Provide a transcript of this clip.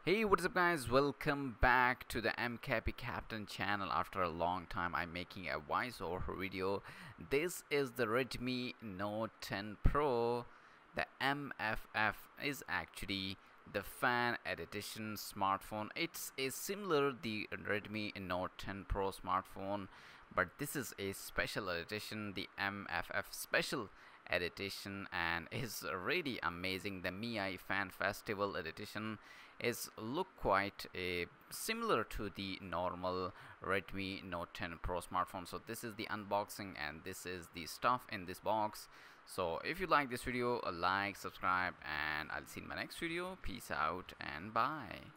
Hey, what's up guys, welcome back to the MKP Captain channel. After a long time I'm making a voiceover video. This is the Redmi Note 10 Pro. The MFF is actually the fan edition smartphone. It's a similar the Redmi Note 10 Pro smartphone, but this is a special edition, the MFF special edition, and is really amazing. The Mi Fan Festival edition is look quite similar to the normal Redmi Note 10 Pro smartphone. So this is the unboxing and this is the stuff in this box. So if you like this video, like, subscribe, and I'll see you in my next video. Peace out and bye.